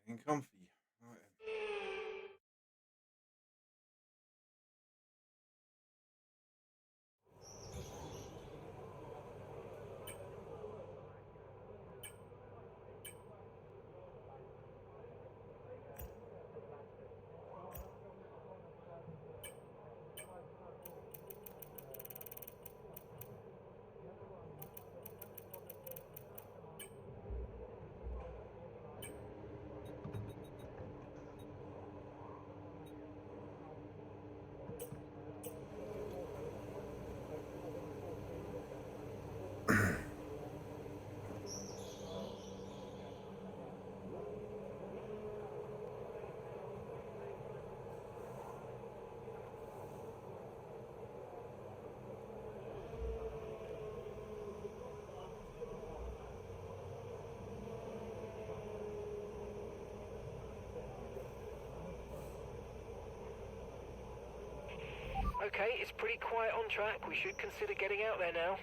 Getting comfy. Right. Okay, it's pretty quiet on track. We should consider getting out there now.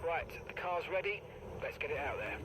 Right, the car's ready. Let's get it out there.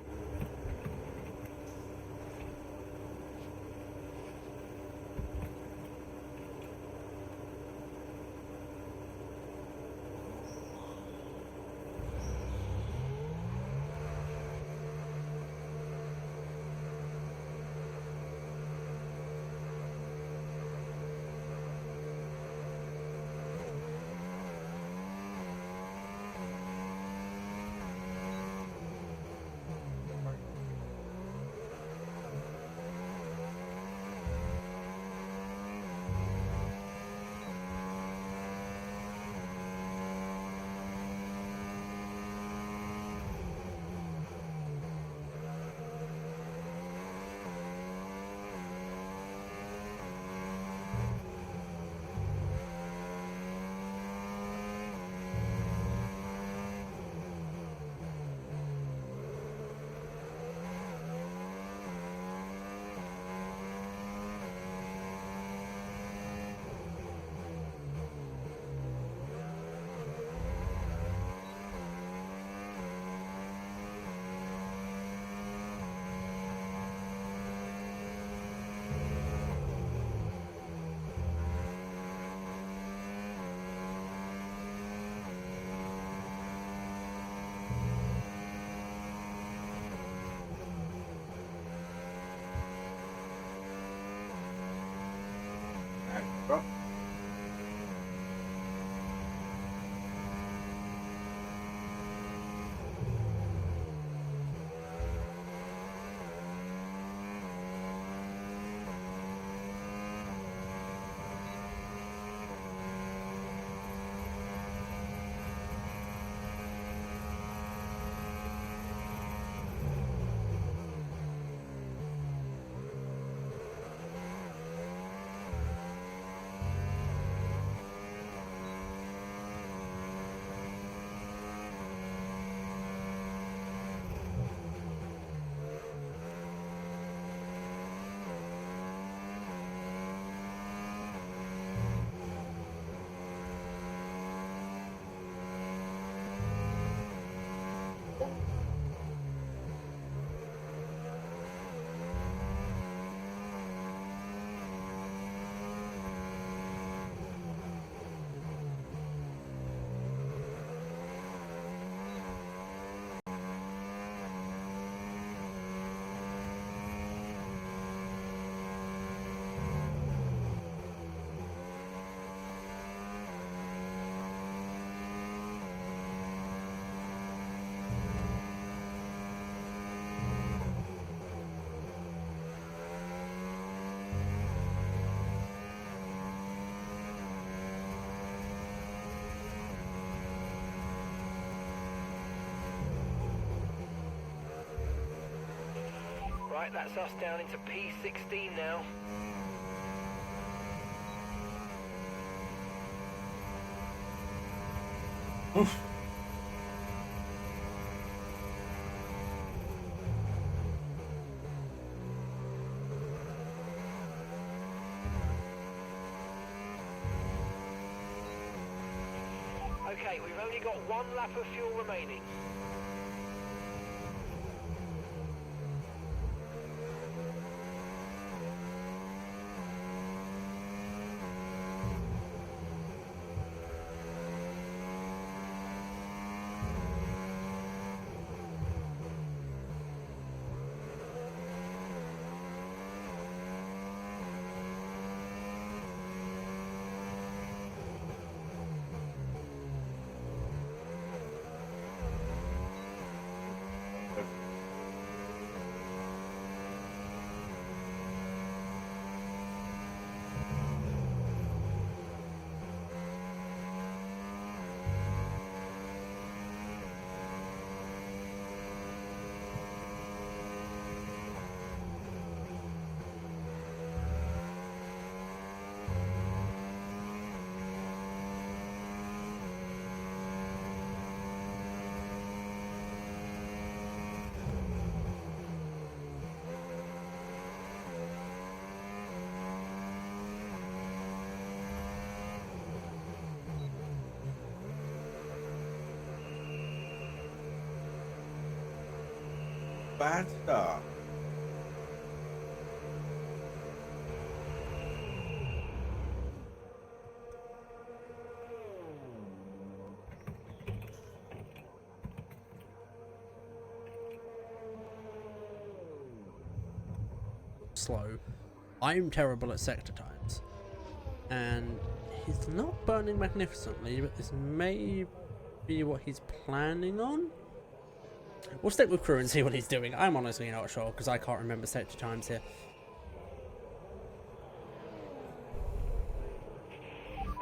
Drop. Right, that's us down into P16 now. Oof. Okay, we've only got 1 lap of fuel remaining. Bad start. Slow. I'm terrible at sector times, and he's not burning magnificently, but this may be what he's planning on. We'll stick with crew and see what he's doing. I'm honestly not sure because I can't remember sector times here.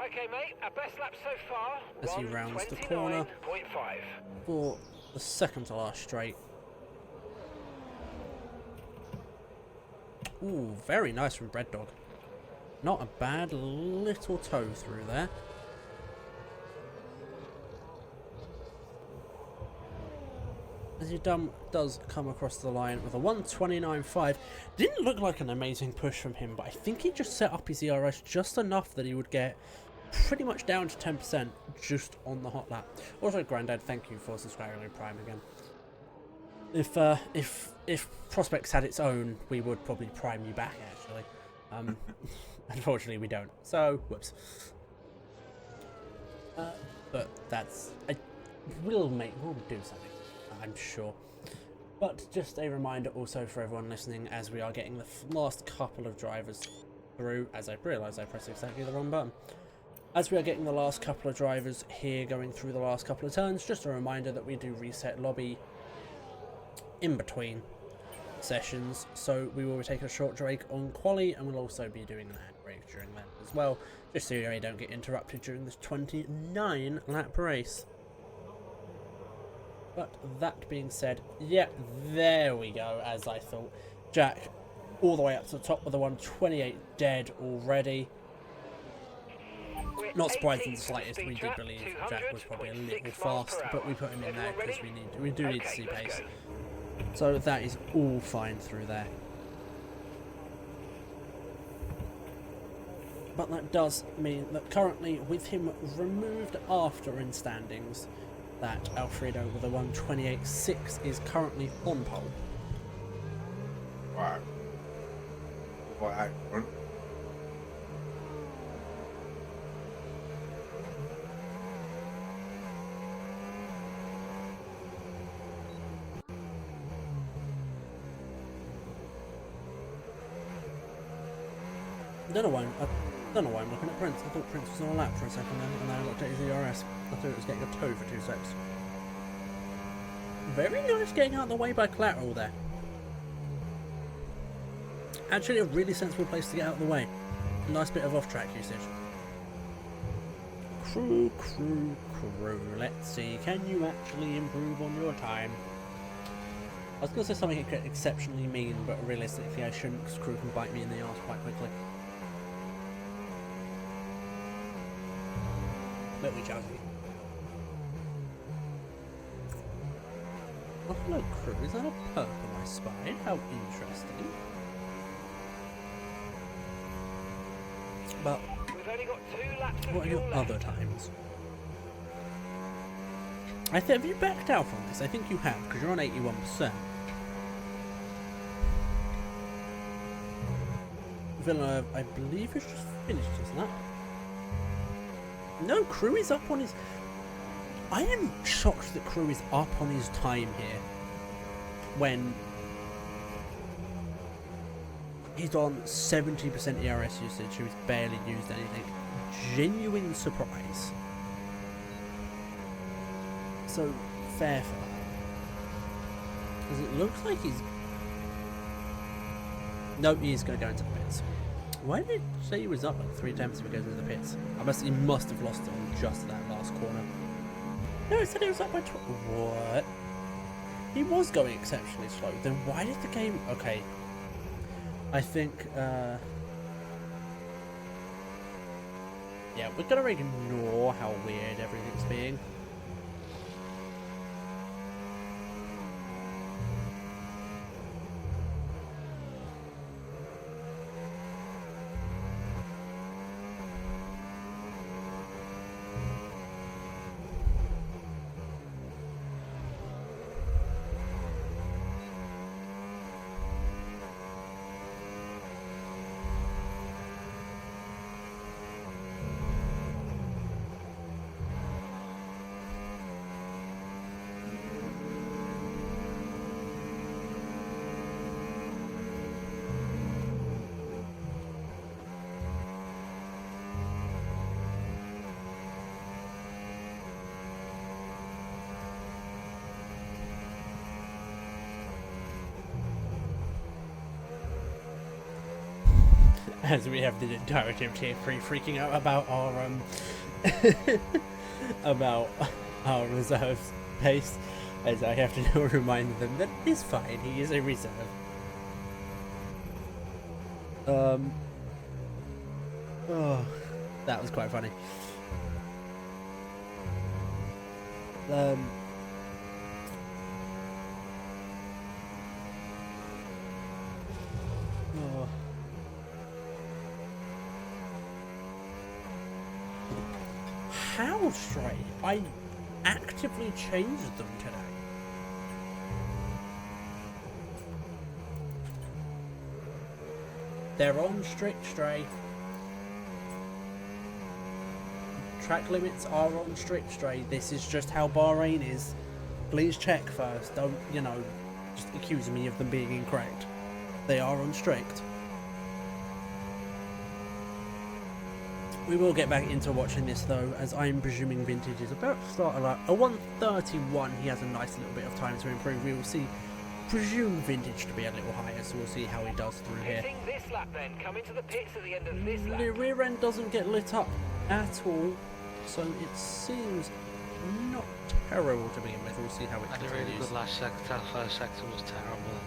Okay, mate, our best lap so far. As he rounds the corner 29.5. for the second to last straight. Ooh, very nice from Bread Dog. Not a bad little toe through there. As he does come across the line with a 1:29.5. Didn't look like an amazing push from him, but I think he just set up his ERS just enough that he would get pretty much down to 10% just on the hot lap. Also, Grandad, thank you for subscribing to Prime again. If Prospects had its own, we would probably prime you back, actually. Unfortunately, we don't. So, whoops. But we'll do something, I'm sure. But just a reminder also for everyone listening, as we are getting the last couple of drivers through, as I realise I pressed exactly the wrong button. As we are getting the last couple of drivers here going through the last couple of turns, just a reminder that we do reset lobby in between sessions, so we will be taking a short break on quali, and we'll also be doing an ad break during that as well, just so you don't get interrupted during this 29 lap race. But that being said, yeah, there we go, as I thought. Jack all the way up to the top with a 1:28 dead already. Not surprised in the slightest. We did believe Jack was probably a little fast, but we put him in there because we do need to see pace. So that is all fine through there. But that does mean that currently, with him removed after in standings, that Alfredo with a 1:28.6 is currently on pole. Wow. What accurate. I don't know why I'm looking at Prince. I thought Prince was on a lap for a second then, and then I looked at his ERS. I thought it was getting a toe for 2 seconds. Very nice getting out of the way by Collateral there. Actually a really sensible place to get out of the way. Nice bit of off-track usage. Crew. Let's see, can you actually improve on your time? I was going to say something exceptionally mean, but realistically I shouldn't, because Crew can bite me in the arse quite quickly. But we shall see. Oh, hello, Crew. Is that a perk on my spine? How interesting. But We've only got 2 laps of what are your fuel other left. times? Have you backed out from this? I think you have, because you're on 81%. Villeneuve, I believe, has just finished his lap. No, Crew is up on his... I am shocked that Crew is up on his time here when he's on 70% ERS usage, so he's barely used anything. Genuine surprise. So, fair for that. Because it looks like he's... No, he's going to go into the pits. Why did it say he was up like 3 attempts if he goes into the pits? He must have lost it on just that last corner. No, it said he was up by what? He was going exceptionally slow. Then why did the game... Okay. I think, yeah, we're going to ignore how weird everything's being. As we have the entirety of tier 3 freaking out about our about our reserves pace, as I have to remind them that it's fine, he is a reserve. Oh, that was quite funny. Oh. How straight? I actively changed them today. They're on strict stray. Track limits are on strict stray. This is just how Bahrain is. Please check first. Don't, you know, just accuse me of them being incorrect. They are on strict. We will get back into watching this though, as I'm presuming Vintage is about to start a lap. A 131, he has a nice little bit of time to improve. We will see, presume Vintage to be a little higher, so we'll see how he does through here. This lap then, come into the pits at the end of this lap. The rear end doesn't get lit up at all, so it seems not terrible to begin with. We'll see how it Had continues. a really good last sector. First sector was terrible.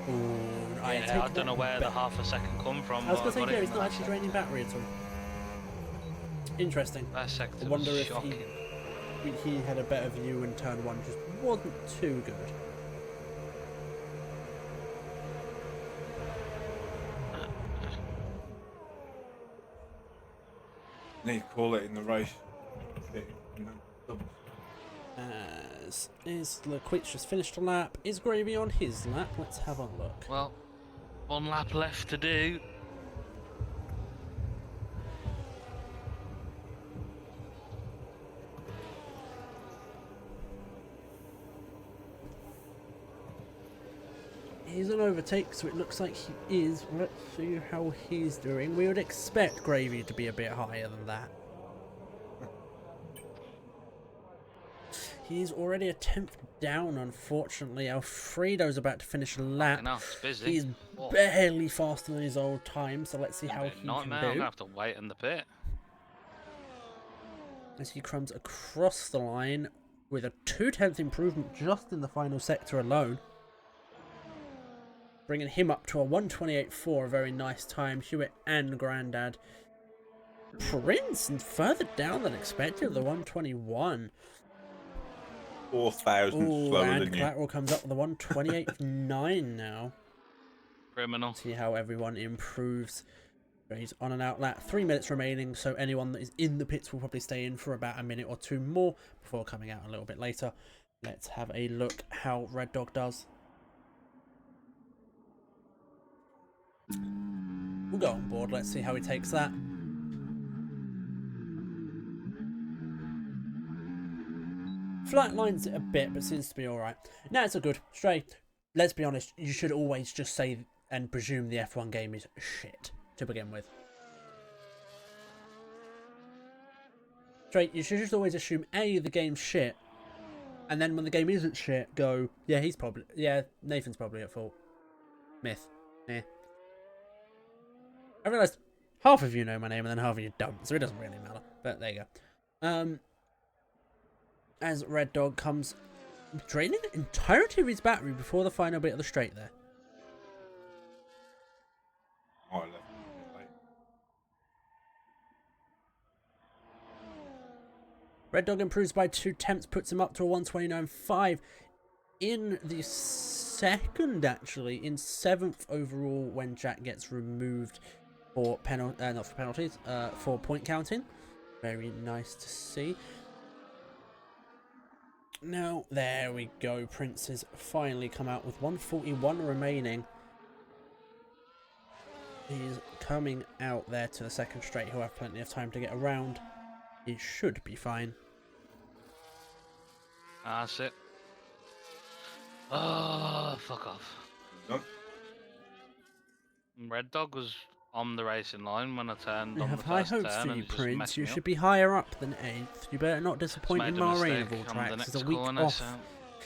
Ooh, I don't know where the half a second come from. I was going to say, got yeah, it it's in not that actually sector. draining battery at all. Interesting. First sector I wonder was if shocking. he had a better view and turn one just wasn't too good. Need to call it in the race. As is Lequit's just finished a lap. Is Gravy on his lap? Let's have a look. Well, one lap left to do. He's an overtake, so it looks like he is. Let's see how he's doing. We would expect Gravy to be a bit higher than that. He's already a 10th down, unfortunately. Alfredo's about to finish a lap. Fucking hell, it's busy. He's Oh. barely faster than his old time, so let's see how he can Nightmare. I'm do. gonna have to wait in the pit. As he crumbs across the line with a 2/10 improvement just in the final sector alone. Bringing him up to a 1:28.4, a very nice time. Hewitt and Grandad. Prince, and further down than expected, the 1:21. 4,000 slower and than you. Collateral comes up with the 1:28.9 now. Criminal. See how everyone improves He's on an outlet. 3 minutes remaining, so anyone that is in the pits will probably stay in for about a minute or two more before coming out a little bit later. Let's have a look how Red Dog does. We'll go on board. Let's see how he takes that. Flatlines it a bit, but seems to be alright. Now it's a good. Straight. Let's be honest, you should always just say and presume the F1 game is shit to begin with. Straight, you should just always assume A, the game's shit, and then when the game isn't shit, go, yeah, Nathan's probably at fault. Myth. Eh. I realised half of you know my name and then half of you don't, so it doesn't really matter. But there you go. As Red Dog comes draining the entirety of his battery before the final bit of the straight there. Oh, I left it a bit late. Red Dog improves by 2 tenths, puts him up to a 129.5 in the second, actually, in 7th overall when Jack gets removed for not for penalties, for point counting. Very nice to see. Now, there we go. Prince has finally come out with 141 remaining. He's coming out there to the second straight. He'll have plenty of time to get around. He should be fine. That's it. Oh, fuck off. Done. Red Dog was on the racing line when I turned I on have the high first hopes turn for and you, he just Prince. messed You me should up. be higher up than 8th. You better not disappoint in Made a Bahrain of mistake all on the tracks. next It's a week corner, off. so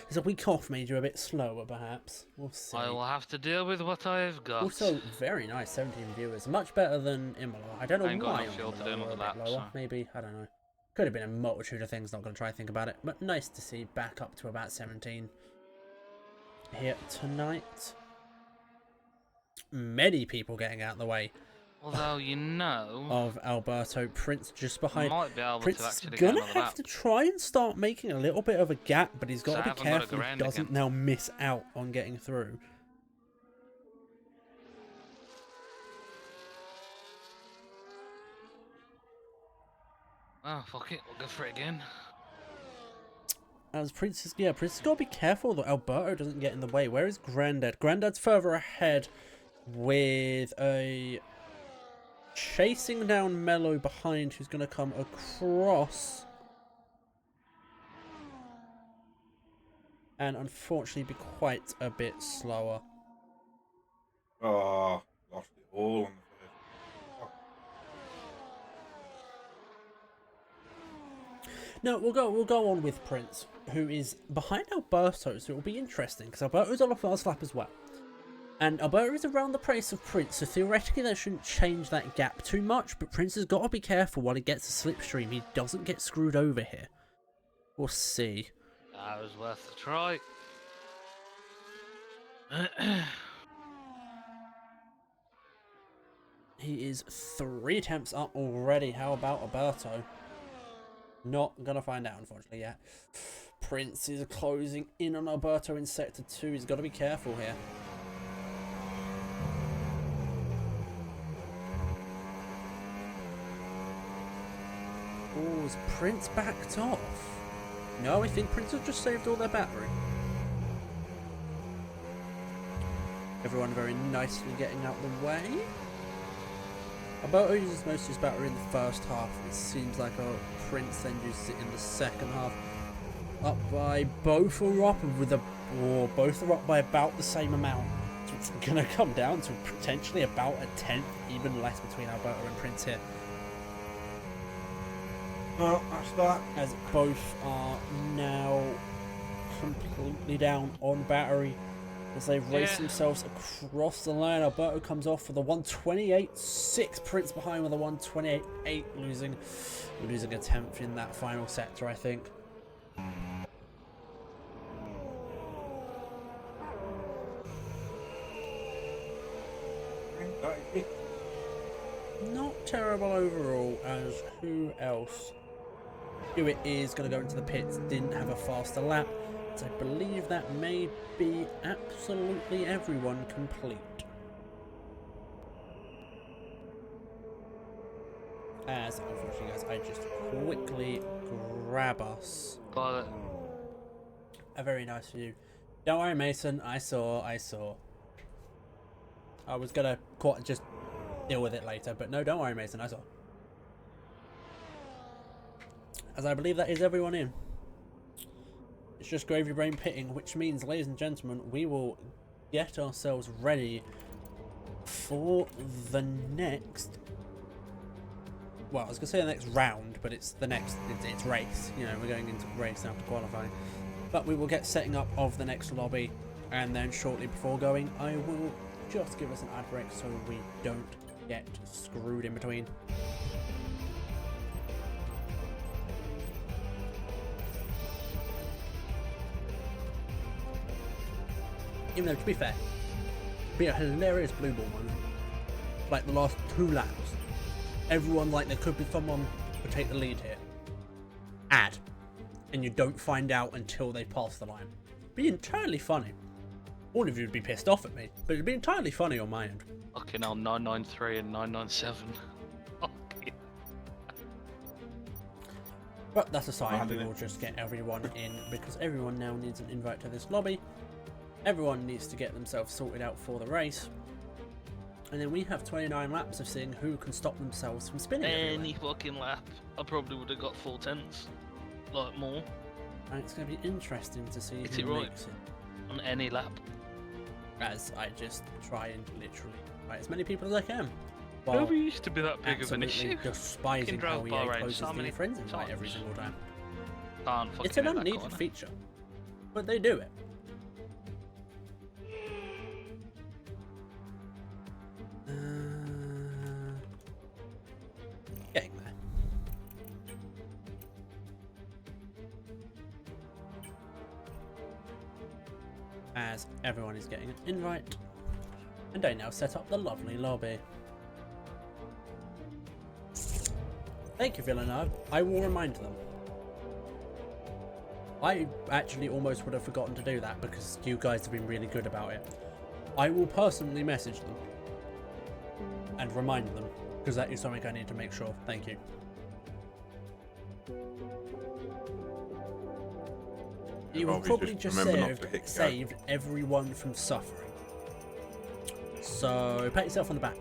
It's a week off made you a bit slower, perhaps. We'll see. I will have to deal with what I've got. Also, very nice, 17 viewers. Much better than Imola. I don't know Ain't got why enough fuel to do Imola were a another bit lap, lower. so. Maybe, I don't know. Could have been a multitude of things, not going to try to think about it. But nice to see back up to about 17 here tonight. Many people getting out of the way Although, you know, of Alberto. Prince just behind. might be able Prince to is actually get going to another have lap. to try and start making a little bit of a gap, but he's got So I to be haven't got a careful he Grandad doesn't again. now miss out on getting through. Oh, fuck it, we'll go for it again. As Prince has got to be careful that Alberto doesn't get in the way. Where is Grandad? Grandad's further ahead with a chasing down Mello behind, who's going to come across and unfortunately be quite a bit slower. Oh, lost it all on the first. Oh. No, we'll go on with Prince, who is behind Alberto, so it will be interesting because Alberto's on the first lap as well. And Alberto is around the pace of Prince, so theoretically that shouldn't change that gap too much, but Prince has got to be careful while he gets a slipstream. He doesn't get screwed over here. We'll see. That was worth a try. He is 3 attempts up already. How about Alberto? Not gonna find out, unfortunately, yet. Prince is closing in on Alberto in Sector 2. He's got to be careful here. Oh, has Prince backed off? No, I think Prince has just saved all their battery. Everyone very nicely getting out the way. Alberto uses most of his battery in the first half. It seems like Prince then uses it in the second half. Up by both are up with a both are up by about the same amount. So it's gonna come down to potentially about a 10th, even less between Alberto and Prince here. Well, that's that. As both are now completely down on battery. As they race themselves across the line. Alberto comes off with a 128.6. Prince behind with a 128.8, losing a 10th in that final sector, I think. Not terrible overall, as who else? Hewitt is going to go into the pits, didn't have a faster lap. So I believe that may be absolutely everyone complete. As unfortunately, guys, I just quickly grab us Got it. a very nice view. Don't worry, Mason. I saw. I was gonna just deal with it later, but no, don't worry, Mason. I saw. As I believe that is everyone in. It's just Gravy Brain pitting, which means, ladies and gentlemen, we will get ourselves ready for the next. Well, I was gonna say the next round, but it's the next. It's race. You know, we're going into race after qualifying. But we will get setting up of the next lobby, and then shortly before going, I will just give us an ad break so we don't get screwed in between. Even though, to be fair, it'd be a hilarious blue ball moment. Like the last 2 laps, everyone, like, there could be someone who take the lead here. Ad. And you don't find out until they pass the line. Be entirely funny. All of you would be pissed off at me, but it'd be entirely funny on my end. Fucking hell, 993 and 997. Okay. But that's aside, we will just get everyone in, because everyone now needs an invite to this lobby. Everyone needs to get themselves sorted out for the race. And then we have 29 laps of seeing who can stop themselves from spinning Any everywhere. fucking lap, I probably would have got 4 tenths. Like more. And it's going to be interesting to see Is who it right? makes it. On any lap. As I just try and literally invite as many people as I can. Never While used to be that big of an absolutely issue. despising how drove EA Bahrain closes so the many friends invite times. every single time. Can't fucking It's an hit that unneeded corner. feature, but they do it. Getting there. As everyone is getting an invite, and I now set up the lovely lobby. Thank you, Villeneuve. I will remind them. I actually almost would have forgotten to do that because you guys have been really good about it. I will personally message them and remind them, because that is something I need to make sure. Thank you. You will probably just saved everyone from suffering. So pat yourself on the back.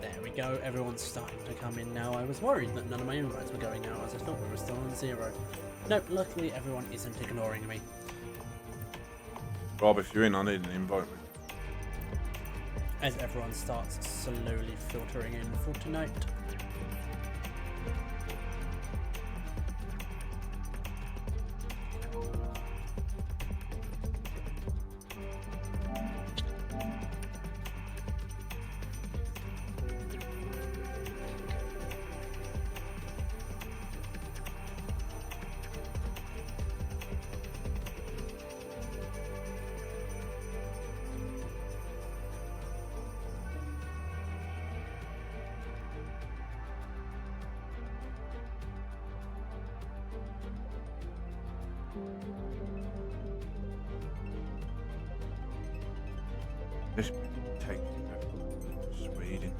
There we go. Everyone's starting to come in now. I was worried that none of my invites were going out, as I thought we were still on 0. Nope, luckily everyone isn't ignoring me. Rob, if you're in, I need an invite. As everyone starts slowly filtering in for tonight. This takes you to Sweden.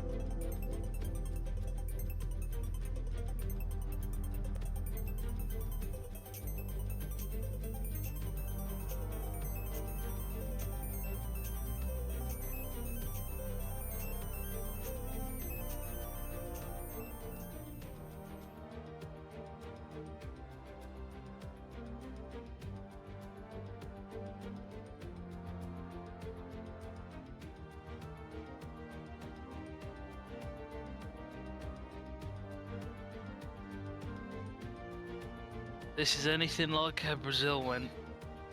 This is anything like how Brazil went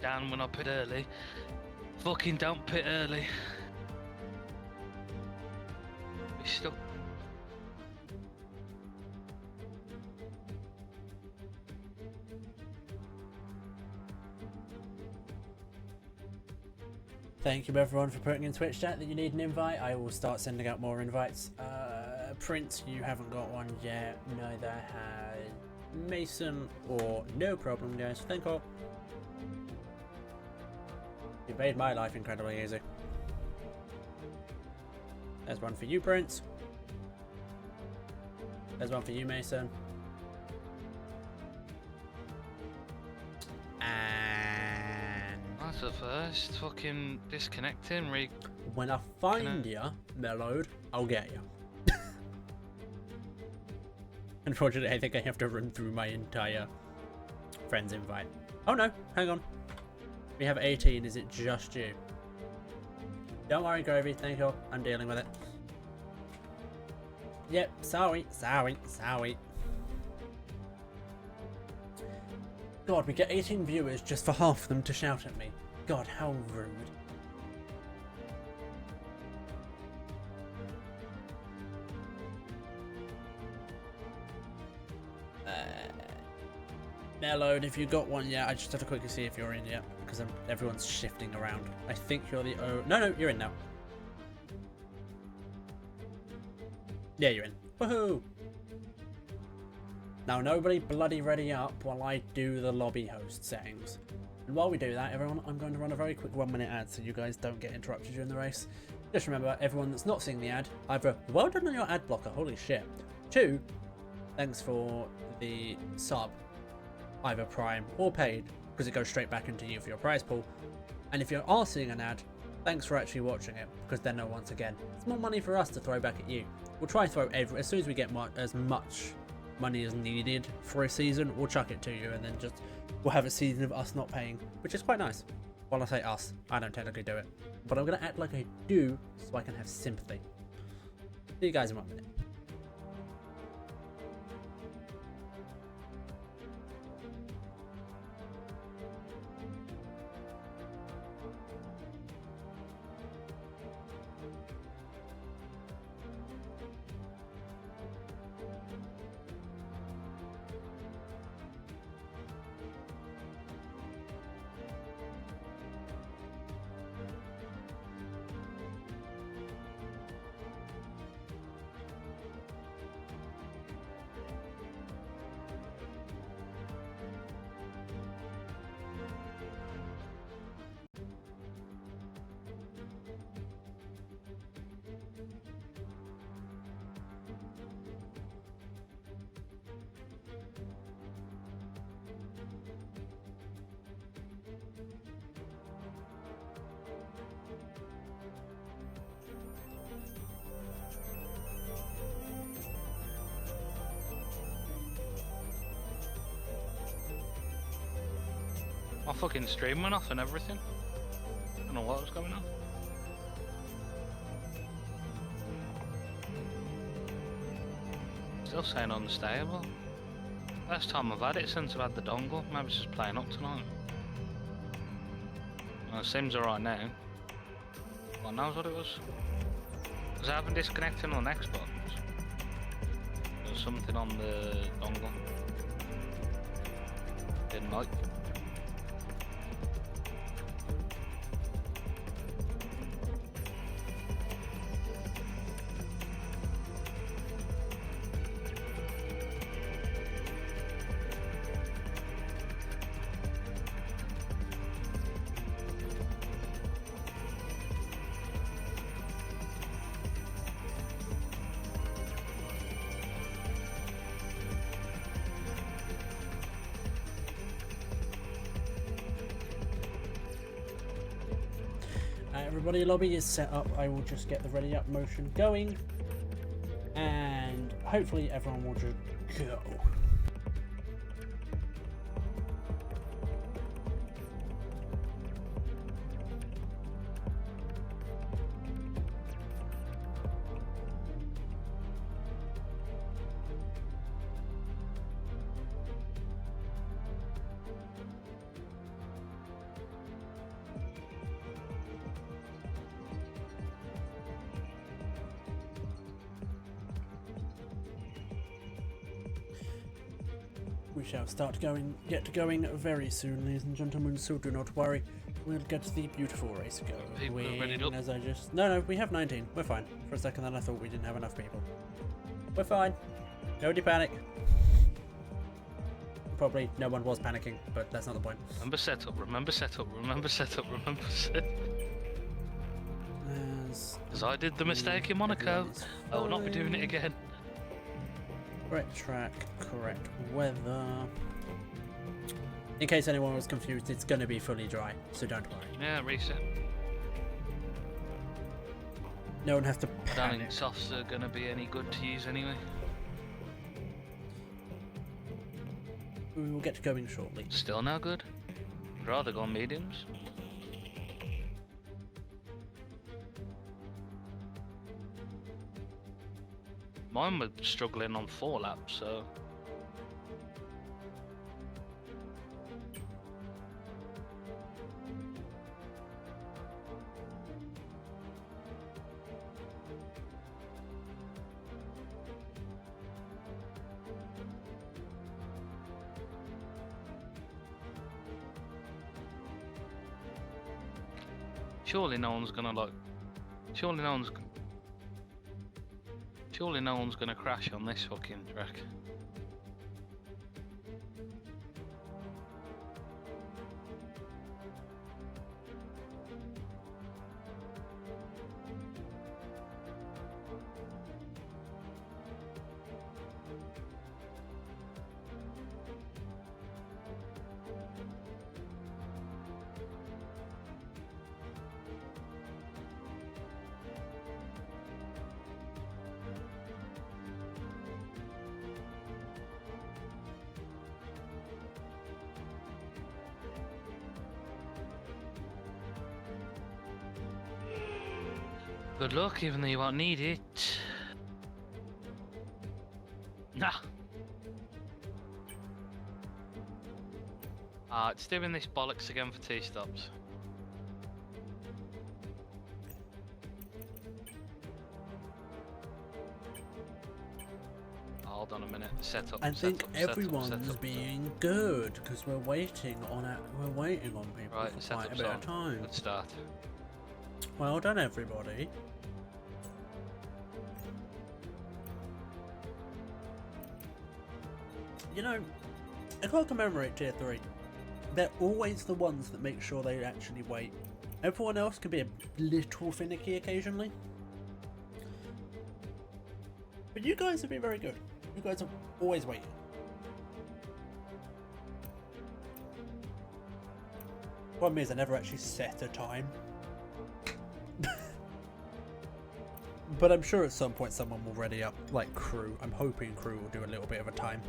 down when I pit early. Fucking don't pit early. Be stuck. Thank you everyone for putting in Twitch chat that you need an invite. I will start sending out more invites Prince, you haven't got one yet. Neither has Mason or no problem, guys. Thank you. You made my life incredibly easy. There's one for you, Prince. There's one for you, Mason. And That's the first fucking disconnecting rig. when I find you, Mellowed, I'll get you. Unfortunately, I think I have to run through my entire friends invite. Oh no, hang on. We have 18, is it just you? Don't worry, Gravy, thank you. I'm dealing with it. Yep, sorry. God, we get 18 viewers just for half of them to shout at me. God, how rude. Mellowed, if you got one yet, I just have to quickly see if you're in yet, because everyone's shifting around. I think you're the no, you're in now. Yeah, you're in. Woohoo! Now nobody bloody ready up while I do the lobby host settings. And while we do that, everyone, I'm going to run a very quick 1-minute ad so you guys don't get interrupted during the race. Just remember, everyone that's not seeing the ad, either well done on your ad blocker, holy shit. 2, thanks for the sub, either Prime or paid, because it goes straight back into you for your prize pool. And if you are seeing an ad, thanks for actually watching it, because then once again, it's more money for us to throw back at you. We'll try to throw as soon as we get as much money as needed for a season, we'll chuck it to you, and then just we'll have a season of us not paying, which is quite nice. While I say us, I don't technically do it, but I'm going to act like I do so I can have sympathy. See you guys in 1 minute. My fucking stream went off and everything. I don't know what was going on. Still saying unstable. First time I've had it since I've had the dongle. Maybe it's just playing up tonight. Well, it seems alright now. God knows what it was. Because I haven't disconnected on Xbox. There was something on the dongle. Didn't like. Everybody, lobby is set up. I will just get the ready up motion going, and hopefully everyone will just go. We shall get going very soon, ladies and gentlemen, so do not worry. We'll get the beautiful race People are ready going to- as I just... No, we have 19. We're fine. For a second then I thought we didn't have enough people. We're fine. Nobody panic. Probably no one was panicking, but that's not the point. Remember setup, remember setup, remember setup, remember setup. Because I did the mistake in Monaco. I will not be doing it again. Correct track, correct weather. In case anyone was confused, it's going to be fully dry, so don't worry. Yeah, reset. No one has to I don't think panic. softs are going to be any good to use anyway. We will get going shortly. Still no good. I'd rather go on mediums. Mine was struggling on 4 laps, so... Surely no one's gonna like... Surely no one's gonna crash on this fucking track. Good luck, even though you won't need it. Nah. Ah, it's doing this bollocks again for 2 stops. Hold on a minute. Set up. I think set up, set everyone's up. being good because we're waiting on people Right, for set quite a up's bit on. of time. Good start. Well done, everybody. You know, I can't commemorate tier 3. They're always the ones that make sure they actually wait. Everyone else can be a little finicky occasionally. But you guys have been very good. You guys have always waited. Problem is, I never actually set a time. But I'm sure at some point someone will ready up, like crew. I'm hoping crew will do a little bit of a time.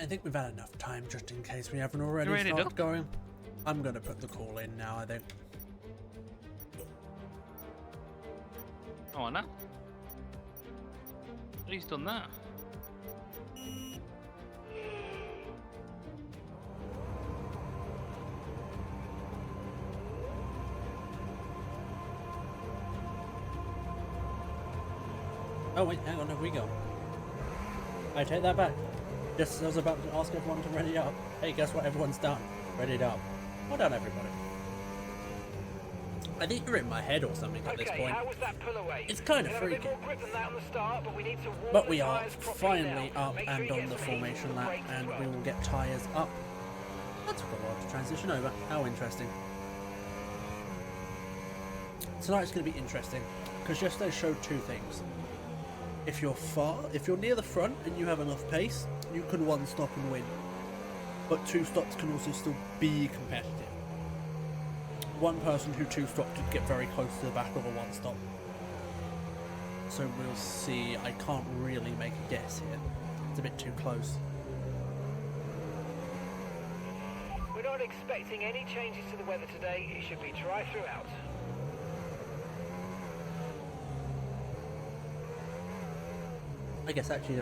I think we've had enough time just in case we haven't already You ready to started going. I'm going to put the call in now, I think. Oh, I know. He's done that. Oh wait, hang on, have we gone? I take that back. Just as I was about to ask everyone to ready up. Hey, guess what? Everyone's done. Readied up. Well done, everybody. I think you're in my head or something at this Okay, point. how was that pull away? It's kind of We had a bit freaky. more grip than that on the start, but we need to warm But the we are tyres properly finally now. up Make sure and you on get the some heat formation to the lap, brakes as and well. we will get tyres up. That took a while to transition over. How interesting. Tonight's going to be interesting because yesterday showed 2 things. If you're near the front and you have enough pace, you can 1 stop and win. But 2 stops can also still be competitive. One person who 2 stopped did get very close to the back of a 1 stop. So we'll see. I can't really make a guess here. It's a bit too close. We're not expecting any changes to the weather today. It should be dry throughout. I guess actually,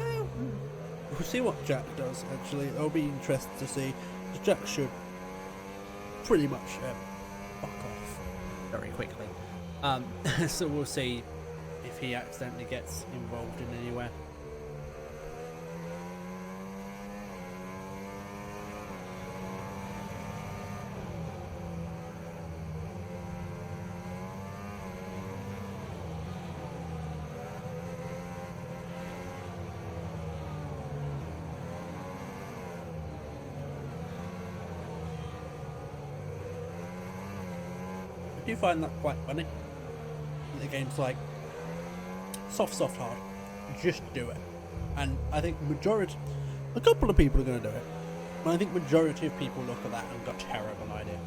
we'll see what Jack does. Actually, I'll be interested to see. Jack should pretty much fuck off very quickly. So we'll see if he accidentally gets involved in anywhere. I do find that quite funny. The game's like soft, hard. Just do it. And I think a couple of people are going to do it. And I think majority of people look at that and got a terrible idea.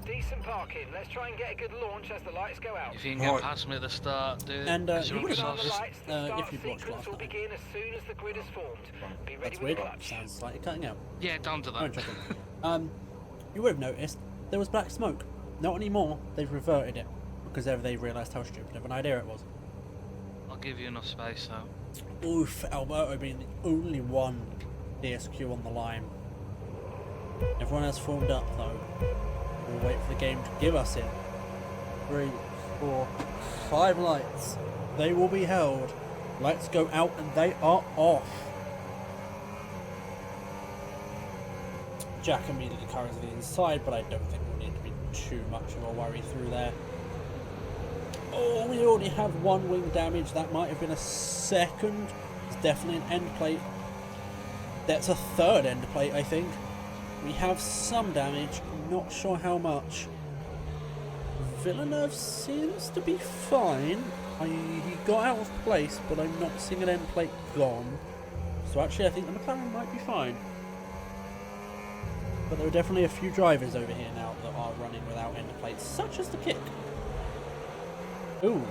Decent parking. Let's try and get a good launch as the lights go out. If you can get past me at the start, do it. And It's you your would Turn on the resources. lights, the start if you've watched sequence last will night. begin as soon as the grid is formed. Be ready That's with weird. the clutch. Sounds slightly cutting out. Yeah, down to I won't that. check it. You would have noticed there was black smoke. Not anymore. They've reverted it because they realised how stupid of an idea it was. I'll give you enough space though. Oof, Alberto being the only one DSQ on the line. Everyone else formed up though. We'll wait for the game to give us it. 3, 4, 5 lights. They will be held. Lights go out and they are off. Jack immediately covers the inside, but I don't think we'll need to be too much of a worry through there. Oh, we already have one wing damage. That might have been a second. It's definitely an end plate. That's a third end plate, I think. We have some damage. Not sure how much. Villeneuve seems to be fine. He got out of place, but I'm not seeing an end plate gone. So actually, I think the McLaren might be fine. But there are definitely a few drivers over here now that are running without end plates, such as the kick. Ooh,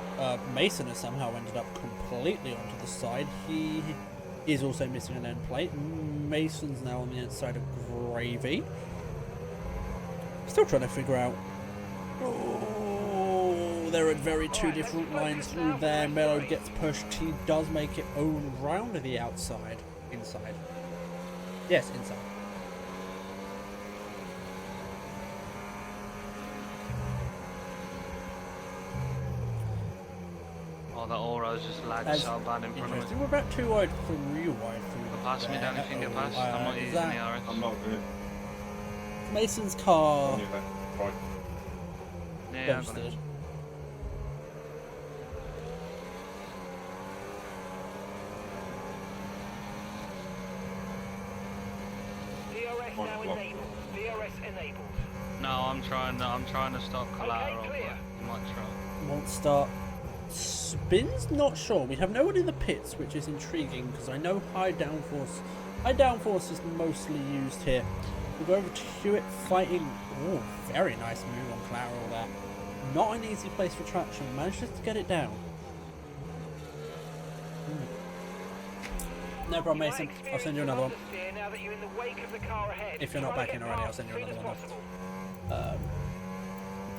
Mason has somehow ended up completely onto the side. He is also missing an end plate. Mason's now on the inside of Gravy. Still trying to figure out. Oh, they're at very two different lines through there. Mello gets pushed. He does make it own round to the outside. Inside. Yes, inside. Oh, that Oro's just lagged so bad in front of us. We're about 2 wide, 3 wide through. Go past me, don't you think get past? I'm not using that- the RS. I'm not good. Mason's car On your left, right. Yeah, I've got ghosted. it. DRS now enabled. DRS enabled. No, I'm trying to stop collateral, but clear. you might try. Won't start. Spins? Not sure. We have no one in the pits, which is intriguing because I know high downforce. High downforce is mostly used here. We'll go over to Hewitt fighting. Oh, very nice move on collateral there. Not an easy place for traction. Managed just to get it down. No problem, You might Mason. I'll send you experience another one. understeer now that you're in the wake of the car ahead. If you're not Try back to in get already, I'll past send you as soon another as one. possible.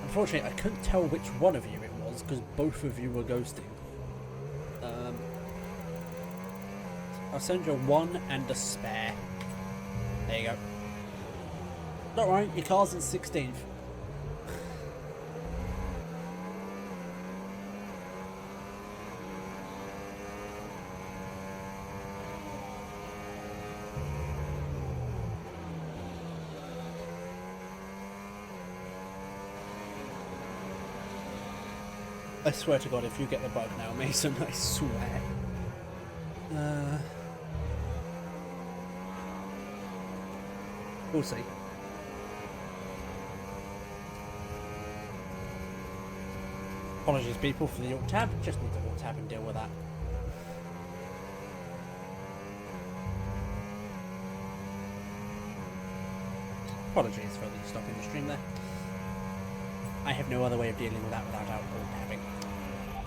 Unfortunately, I couldn't tell which one of you it was because both of you were ghosting. I'll send you one and a spare. There you go. Don't worry, your car's in 16th. I swear to God, if you get the bug now, Mason, I swear. We'll see. Apologies, people, for the alt tab. Just need to alt tab and deal with that. Apologies for the stopping the stream there. I have no other way of dealing with that without alcohol having.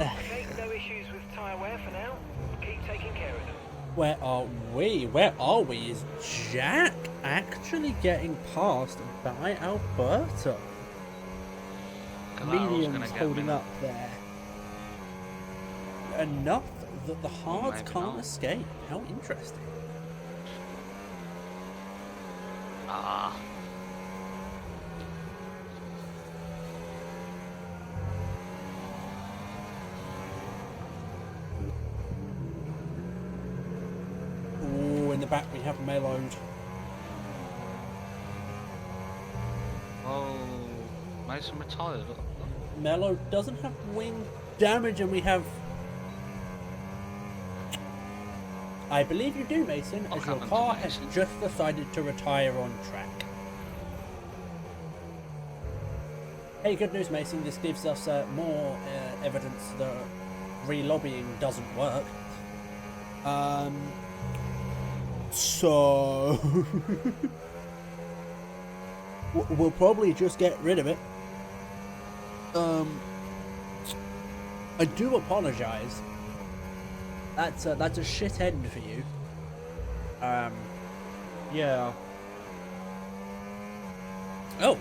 Okay, no issues with tyre wear for now. Keep taking care of them. Where are we? Where are we? Is Jack actually getting passed by Alberto? Medium's holding up there. Enough that the hards maybe can't not. escape. How interesting. Ah. Ooh, in the back we have Mellowed. Oh, Mason retired. Mellow doesn't have wing damage, and we have... I believe you do, Mason, What as your happened to car has Mason? just decided to retire on track. Hey, good news, Mason. This gives us more evidence that re-lobbying doesn't work. So... we'll probably just get rid of it. I do apologise. That's a shit end for you. Yeah. Oh.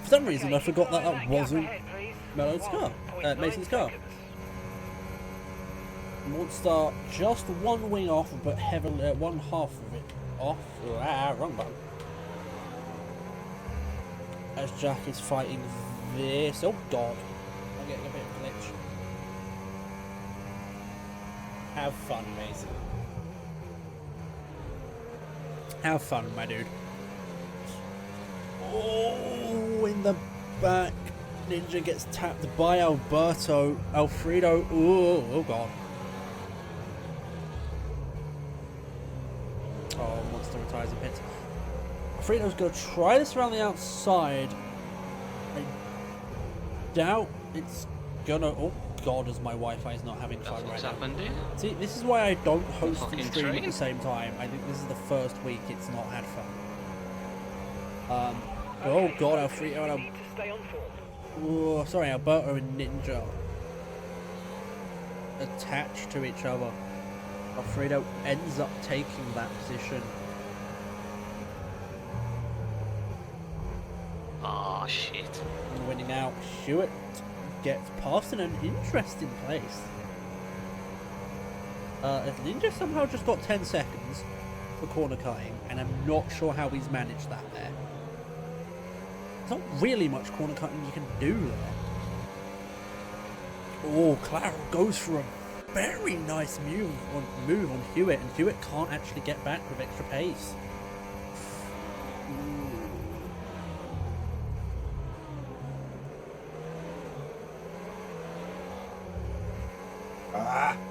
For some reason, I forgot that that wasn't Mellow's car. Mason's car. Monster just one wing off, but heavily one half of it off. Wrong button. As Jack is fighting this. Oh god. I'm getting a bit of glitch. Have fun, Mason. Have fun, my dude. Oh, in the back. Ninja gets tapped by Alberto. Alfredo. Oh god. Oh, Monster retires in pits. Alfredo's going to try this around the outside. I doubt it's gonna... Oh god, as my Wi-Fi is not having fun right now. happened here? See, this is why I don't host and Fucking stream at train. the same time. I think this is the first week it's not had fun. Oh god, Alfredo and need to stay on form. Oh, sorry, Alberto and Ninja attached to each other. Alfredo ends up taking that position. Oh shit. And winning out, Hewitt gets past in an interesting place. Ninja somehow just got 10 seconds for corner cutting, and I'm not sure how he's managed that there. There's not really much corner cutting you can do there. Oh, Clara goes for a very nice move on Hewitt, and Hewitt can't actually get back with extra pace.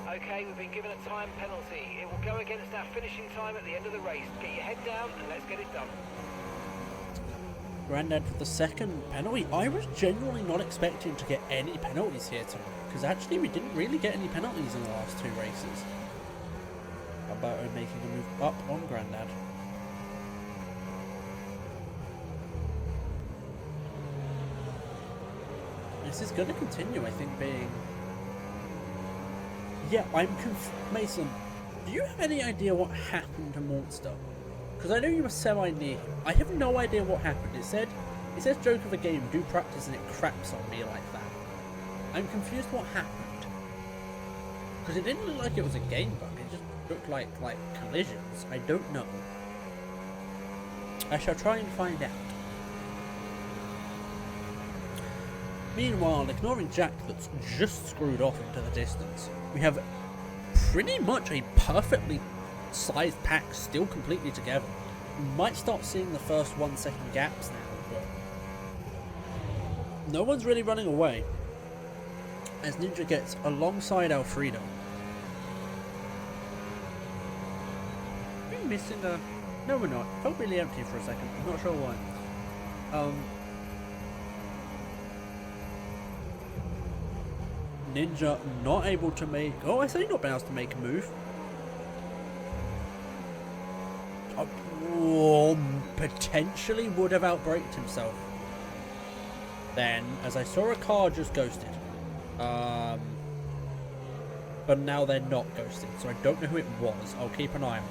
Okay, we've been given a time penalty. It will go against our finishing time at the end of the race. Get your head down and let's get it done. Grandad for the second penalty. I was genuinely not expecting to get any penalties here tonight, because actually we didn't really get any penalties in the last two races. Alberto making a move up on Grandad. This is going to continue, I think, being... Yeah, I'm Mason, do you have any idea what happened to Monster? Because I know you were semi-near him. I have no idea what happened. It says joke of a game, do practice, and it craps on me like that. I'm confused what happened. Because it didn't look like it was a game bug. It just looked like collisions. I don't know. I shall try and find out. Meanwhile, ignoring Jack that's just screwed off into the distance, we have pretty much a perfectly sized pack still completely together. We might start seeing the first 1 second gaps now, but no one's really running away as Ninja gets alongside Alfredo. Are we missing a... No, we're not. Felt really empty for a second. I'm not sure why. Ninja not able to make... Oh, I say not been able to make a move. Oh, potentially would have outbraked himself. Then, as I saw a car just ghosted. But now they're not ghosted, so I don't know who it was. I'll keep an eye on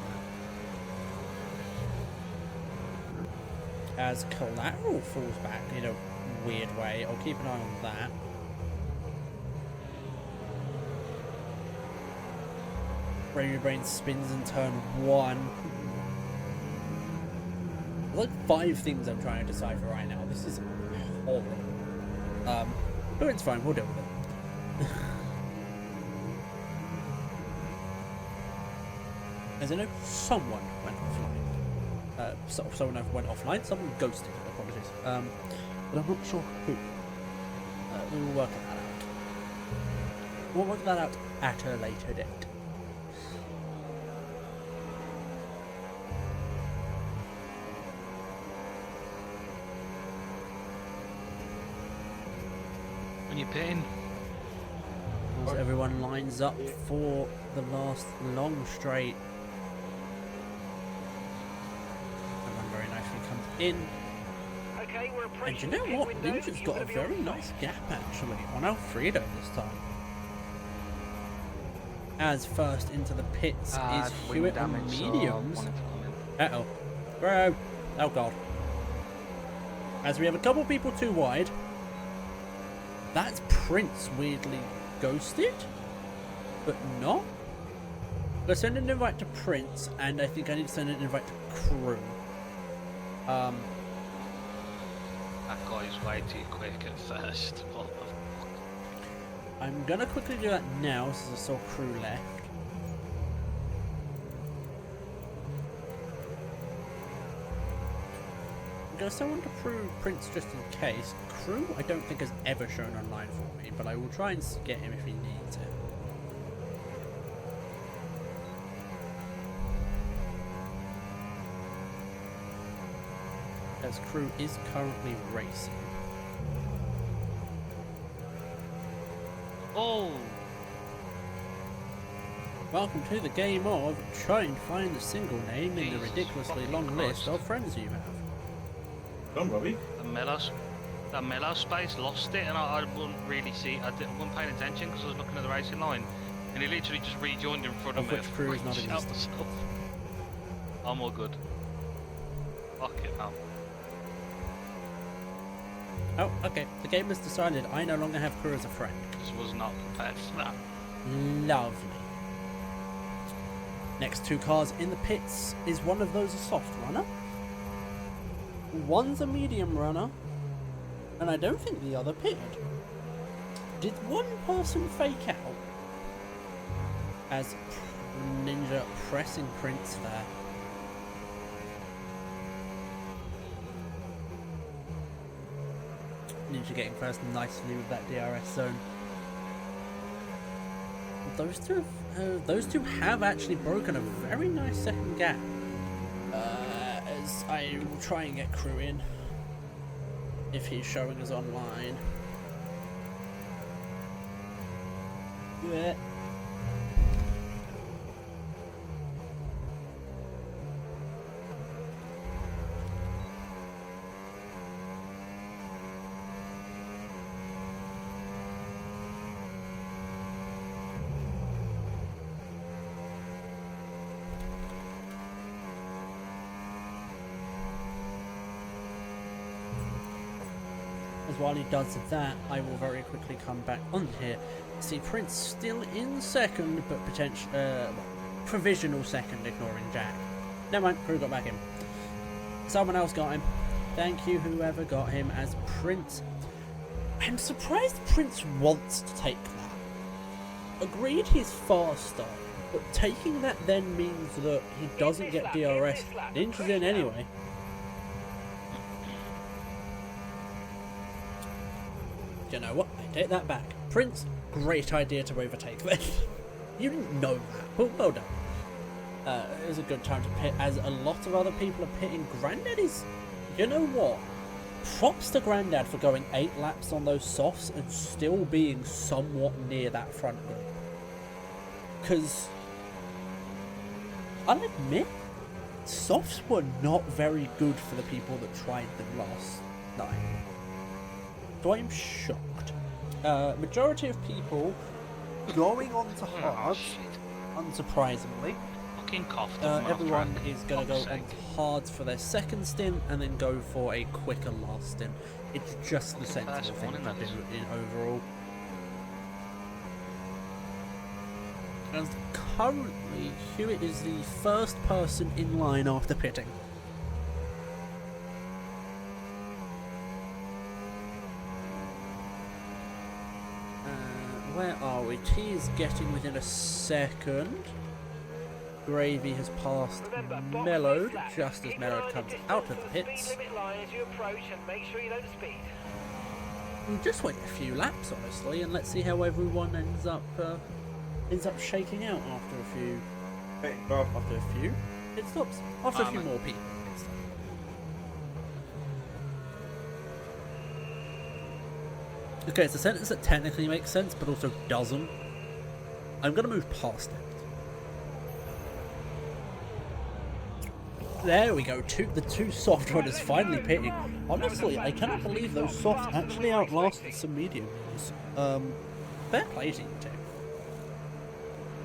that. As collateral falls back in a weird way, I'll keep an eye on that. Rainy Brain spins in turn 1. There's like 5 things I'm trying to decipher right now. This is horrible. But it's fine, we'll deal with it. As I know, someone went offline. Someone went offline, someone ghosted, apologies. But I'm not sure who. We will work that out. We'll work that out at a later date. When you're pitting, As everyone lines up for the last long straight. Everyone very nicely comes in. Okay, we're And approaching you know the pit what? window. Ninja's You got a wanna be very on nice site. gap actually on Alfredo this time. As first into the pits is Hewitt on mediums. Uh-oh. Bro. Oh god. As we have a couple people too wide. That's Prince weirdly ghosted, but not. Let's send an invite to Prince, and I think I need to send an invite to Crew. That guy's way too quick at first. What the fuck? I'm gonna quickly do that now since I saw Crew left. I'm gonna send one to Prince just in case. Crew I don't think has ever shown online for me, but I will try and get him if he needs it. As Crew is currently racing. Oh! Welcome to the game of try and find the single name in the Jesus ridiculously fucking long list Christ. of friends you have. Come, Robbie. That Mellow space lost it, and I wouldn't really see. I wasn't paying attention because I was looking at the racing line, and he literally just rejoined in front of Of me. which Crew is not Freaked in out this. myself. I'm all good. Fuck it now. Oh, okay. The game has decided I no longer have Crew as a friend. Just was not prepared for that. Lovely. Next 2 cars in the pits is one of those a soft runner. One's a medium runner. And I don't think the other pitted. Did one person fake out? As Ninja pressing Prince there. Ninja getting first nicely with that DRS zone. Those two have actually broken a very nice second gap. As I will try and get Crew in. If he's showing us online. Yeah. As while he does that, I will very quickly come back on here. See Prince still in second, but provisional second, ignoring Jack. Never mind, Crew got back in. Someone else got him. Thank you, whoever got him, as Prince. I'm surprised Prince wants to take that. Agreed, he's faster, but taking that then means that he doesn't get DRS. Ninja's in anyway. You know what? I take that back. Prince, great idea to overtake then. You didn't know that, but well done. It was a good time to pit, as a lot of other people are pitting. Grandad is... You know what? Props to Grandad for going 8 laps on those softs and still being somewhat near that front group. Because... I'll admit, softs were not very good for the people that tried them last night. So I'm shocked. Majority of people going on to hards, unsurprisingly. Fucking coughed. Everyone is going to go on to hards for their second stint and then go for a quicker last stint. It's just the sensible thing to do in overall. And currently, Hewitt is the first person in line after pitting. Where are we? T is getting within a second. Gravy has passed Mellowed just as Mellowed comes out of the pits. We'll just wait a few laps, honestly, and let's see how everyone ends up shaking out after a few pit stops, after a few more people. Okay, it's a sentence that technically makes sense, but also doesn't. I'm gonna move past it. There we go. The two soft runners finally pitting. Honestly, I cannot believe those softs actually outlasted some medium ones. Fair play to you two.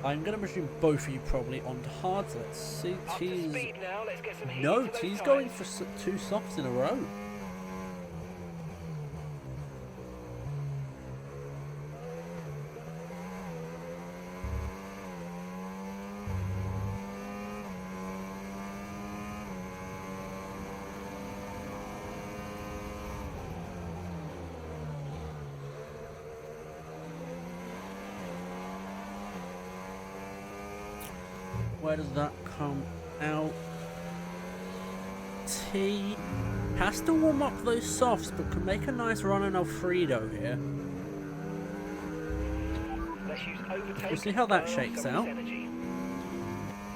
I'm gonna resume both of you probably onto hards. Let's see. T's going for two softs in a row. Where does that come out? T has to warm up those softs, but can make a nice run on Alfredo here. We'll see how that shakes out.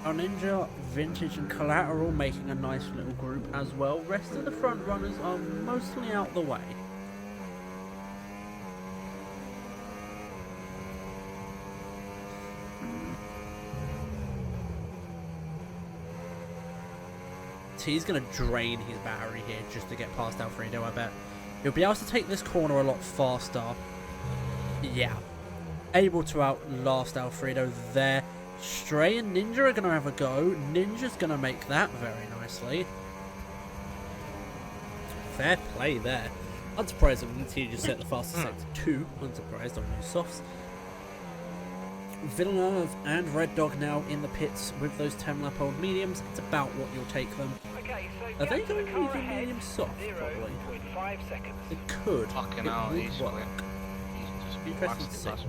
Our Ninja, Vintage and Collateral making a nice little group as well. Rest of the front runners are mostly out the way. He's going to drain his battery here just to get past Alfredo, I bet. He'll be able to take this corner a lot faster. Yeah. Able to outlast Alfredo there. Stray and Ninja are going to have a go. Ninja's going to make that very nicely. Fair play there. Unsurprisingly, he just set the fastest set to 2. Unsurprised on new softs. Villeneuve and Red Dog now in the pits with those 10-lap-old mediums. It's about what you'll take them. Are they going to leave a medium soft, probably? It could. Fucking hell, he's quick. He's just interesting to see.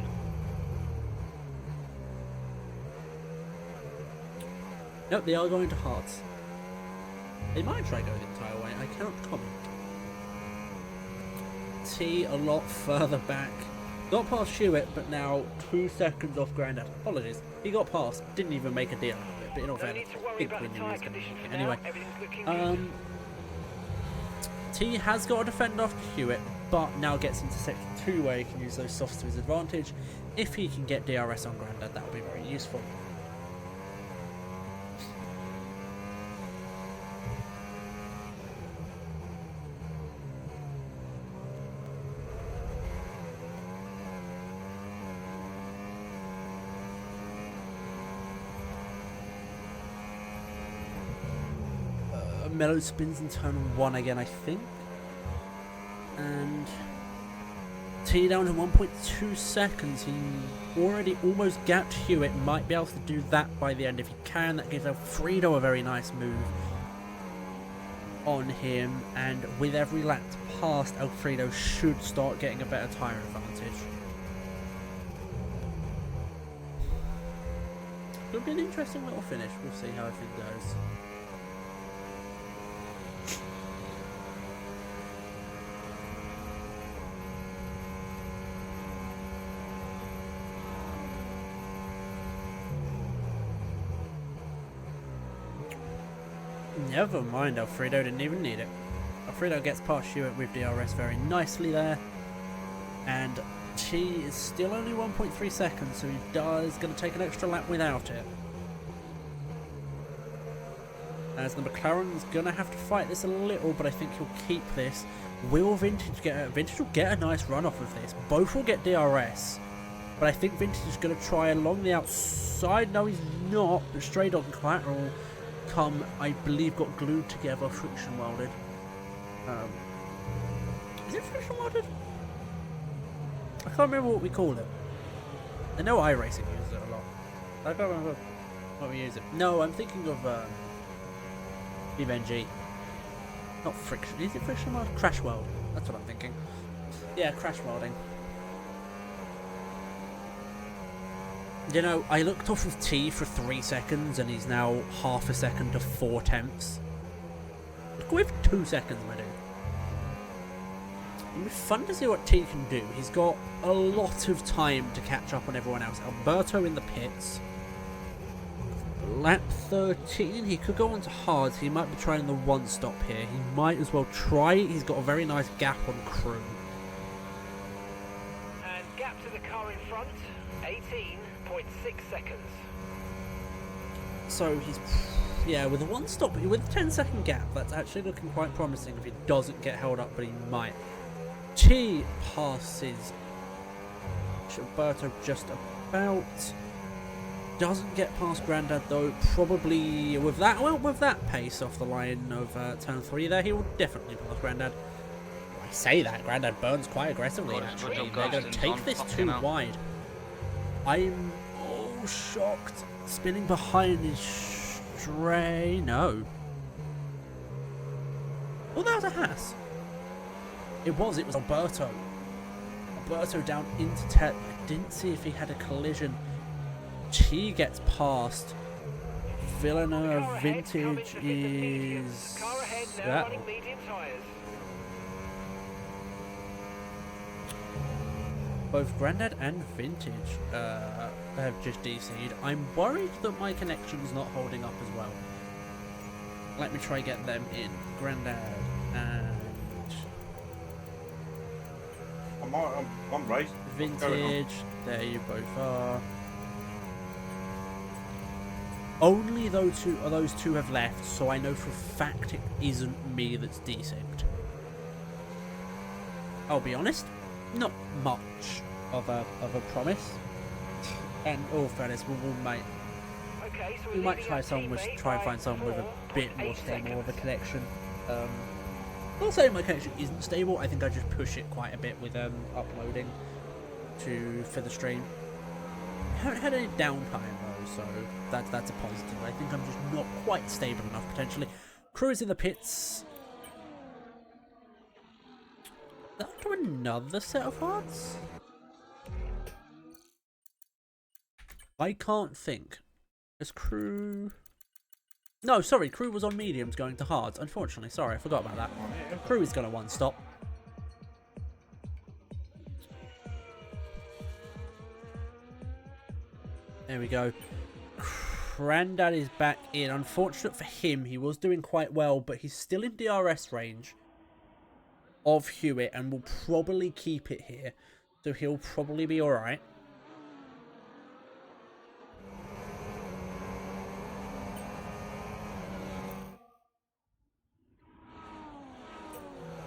Nope, they are going to hards. They might try going the entire way. I cannot comment. T a lot further back. Got past Hewitt, but now 2 seconds off Grandad. Apologies. He got past, didn't even make a deal out of it, but in all fairness, big win he was going to make it. Anyway, T has got to defend off Hewitt, but now gets into section 2 where he can use those softs to his advantage. If he can get DRS on Grandad, that will be very useful. Mellow spins in turn 1 again, I think. And T down to 1.2 seconds. He already almost gapped Hewitt. Might be able to do that by the end if he can. That gives Alfredo a very nice move on him. And with every lap past, Alfredo should start getting a better tyre advantage. It'll be an interesting little finish. We'll see how everything goes. Never mind, Alfredo didn't even need it. Alfredo gets past Hewitt with DRS very nicely there. And T is still only 1.3 seconds, so he is going to take an extra lap without it. as the McLaren's gonna have to fight this a little, but I think he'll keep this. Will Vintage get Vintage will get a nice run off of this. Both will get DRS, but I think Vintage is gonna try along the outside. No, he's not. But straight on collateral come, I believe, got glued together, friction welded. Is it friction welded? I can't remember what we call it. I know iRacing uses it a lot. I can't remember what we use it. No, I'm thinking of BeamNG. Not friction. Is it friction weld? Crash weld. That's what I'm thinking. Yeah, crash welding. You know, I looked off of T for 3 seconds and he's now half a second to 4/10. Look with 2 seconds, my dude. It'll be fun to see what T can do. He's got a lot of time to catch up on everyone else. Alberto in the pits. Lap 13, he could go on to hards. He might be trying the one stop here. He might as well try it. He's got a very nice gap on crew. And gap to the car in front, 18.6 seconds. So he's, yeah, with a one stop, with a 10-second gap, that's actually looking quite promising if he doesn't get held up, but he might. T passes Alberto just about. Doesn't get past Grandad though. Probably with that, well, with that pace off the line of turn 3 there, he will definitely pass Grandad. I say that, Grandad burns quite aggressively actually. They're going to take this too wide. I'm shocked. Spinning behind is Stray. No. Oh, that was a Haas. It was Alberto. Alberto down into Tet. I didn't see if he had a collision. He gets past. Villeneuve Vintage is that. Both Grandad and Vintage have just DC'd. I'm worried that my connection's not holding up as well. Let me try get them in. Grandad and I'm right. Vintage. There you both are. Only those two have left, so I know for a fact it isn't me that's desynced. I'll be honest, not much of a promise. And all fairness, we might try and find someone with a bit more stable of a connection. Not saying my connection isn't stable. I think I just push it quite a bit with uploading for the stream. I haven't had any downtime though, so that's a positive. I think I'm just not quite stable enough potentially. Crew's in the pits. That do another set of hards? I can't think. Is crew? No, sorry, crew was on mediums going to hards. Unfortunately, sorry, I forgot about that. Crew is going to one stop. There we go. Grandad is back in. Unfortunate for him, he was doing quite well, but he's still in DRS range of Hewitt and will probably keep it here. So he'll probably be alright.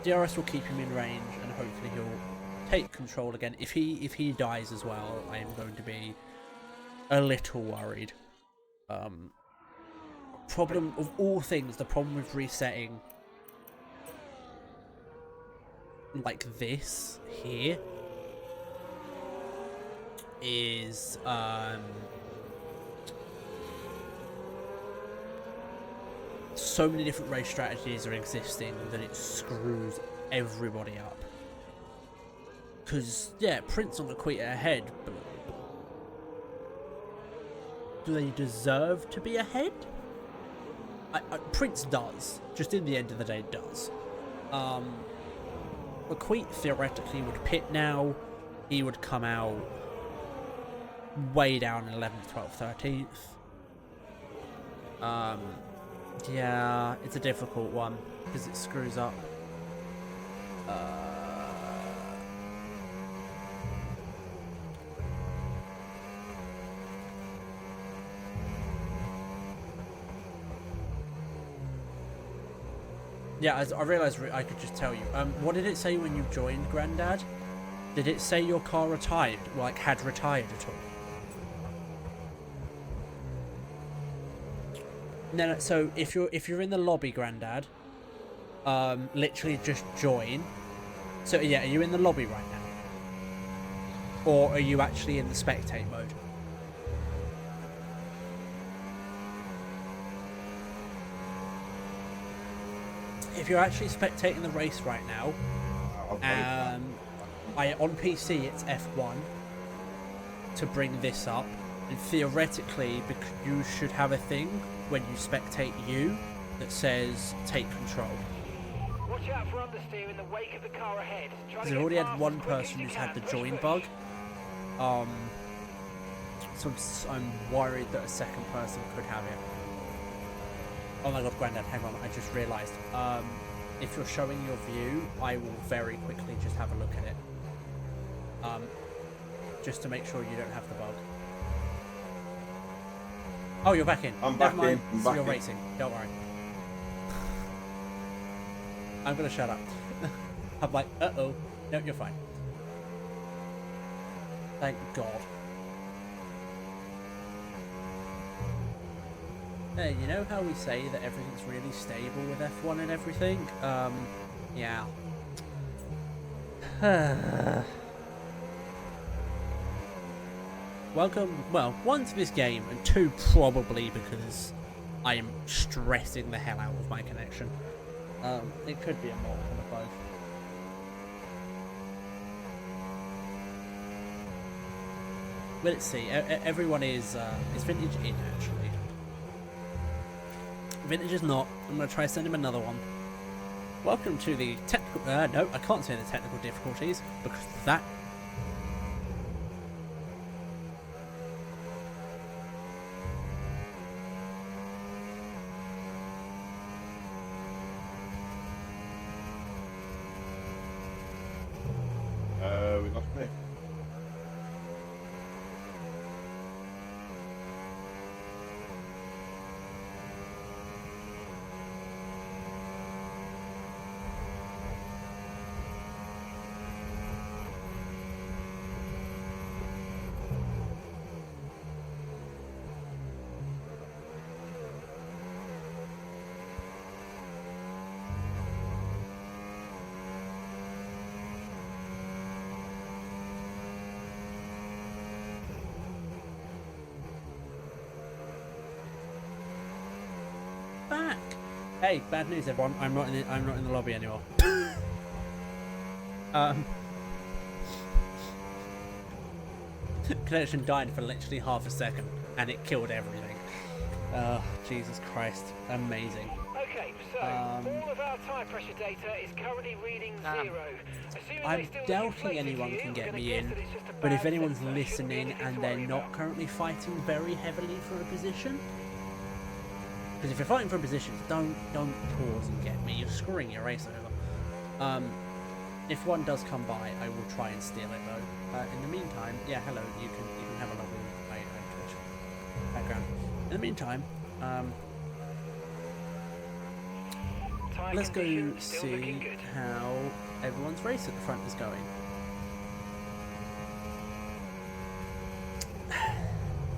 DRS will keep him in range and hopefully he'll take control again. If he dies as well, I am going to be a little worried. Problem of all things, the problem with resetting like this here is so many different race strategies are existing that it screws everybody up. Because yeah, Prince on the Quita ahead, but do they deserve to be ahead? Prince does. Just in the end of the day, does. McQueen theoretically would pit now. He would come out way down in 11th, 12th, 13th. Yeah, it's a difficult one because it screws up. Yeah, I realised I could just tell you. What did it say when you joined, Grandad? Did it say your car retired, like had retired at all? No. So if you're in the lobby, Grandad, literally just join. So yeah, are you in the lobby right now, or are you actually in the spectate mode? If you're actually spectating the race right now, on PC it's F1 to bring this up, and theoretically, because you should have a thing when you spectate you that says take control. Watch out for understeer in the wake of the car ahead. Because I've already had one person who's had the join bug. So I'm worried that a second person could have it. Oh my god, Grandad, hang on, I just realised. If you're showing your view, I will very quickly just have a look at it. Just to make sure you don't have the bug. Oh, you're back in. I'm Never back mind. in. I'm So back you're in. racing. Don't worry. I'm gonna shut up. I'm like, uh-oh. No, you're fine. Thank God. Hey, you know how we say that everything's really stable with F1 and everything? Yeah. Welcome, well, one, to this game, and two, probably because I am stressing the hell out of my connection. It could be a multiple of both. Well, let's see. Everyone is Vintage in, actually. Vintage is not. I'm going to try to send him another one. Welcome to the technical... no, I can't say the technical difficulties, because that... We lost me. Back! Hey, bad news, everyone. I'm not in the lobby anymore. Connection died for literally half a second, and it killed everything. Oh, Jesus Christ. Amazing. Okay, so all of our tyre pressure data is currently reading 0. Assuming I'm they still look doubting inflated anyone to you, can we're get gonna me guess in, that it's just a but if bad anyone's sensor. Shouldn't be listening anything and to they're worry not about. currently fighting very heavily for a position, because if you're fighting for a position, don't pause and get me. You're screwing your race over. If one does come by, I will try and steal it though. In the meantime, yeah, hello. You can have a look at my Twitch background. In the meantime, Tyre let's go condition still looking see good. how everyone's race at the front is going.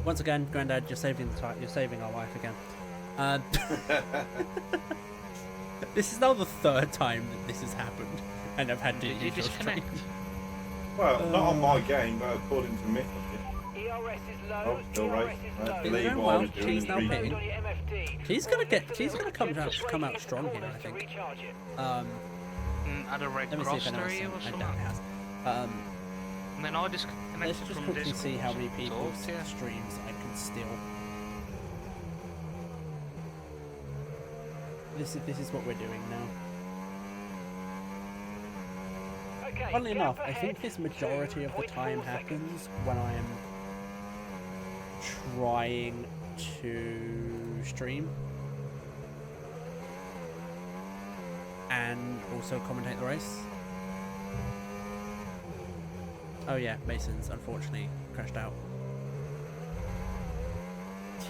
Once again, Grandad, you're saving the time. You're saving our life again. This is now the third time that this has happened, and I've had to Did you use your disconnect? stream. Well, not on my game, but according to me. ERS is low. Oh, still ERS right. is low. I They're believe doing what well. I was doing She's is now reading. pitting. On your MFD. She's gonna come out strong here, I Just think. to recharge it. At a red Let me see cross if anyone's area seen. or I something. doubt it has. And then I disconnected Let's just from quickly Discord. see how many people's Talked, yeah. streams I can steal. This is what we're doing now. Okay, Funnily gap enough, I ahead think this majority of the 2.4 time happens when I am trying to stream and also commentate the race. Oh yeah, Mason's unfortunately crashed out.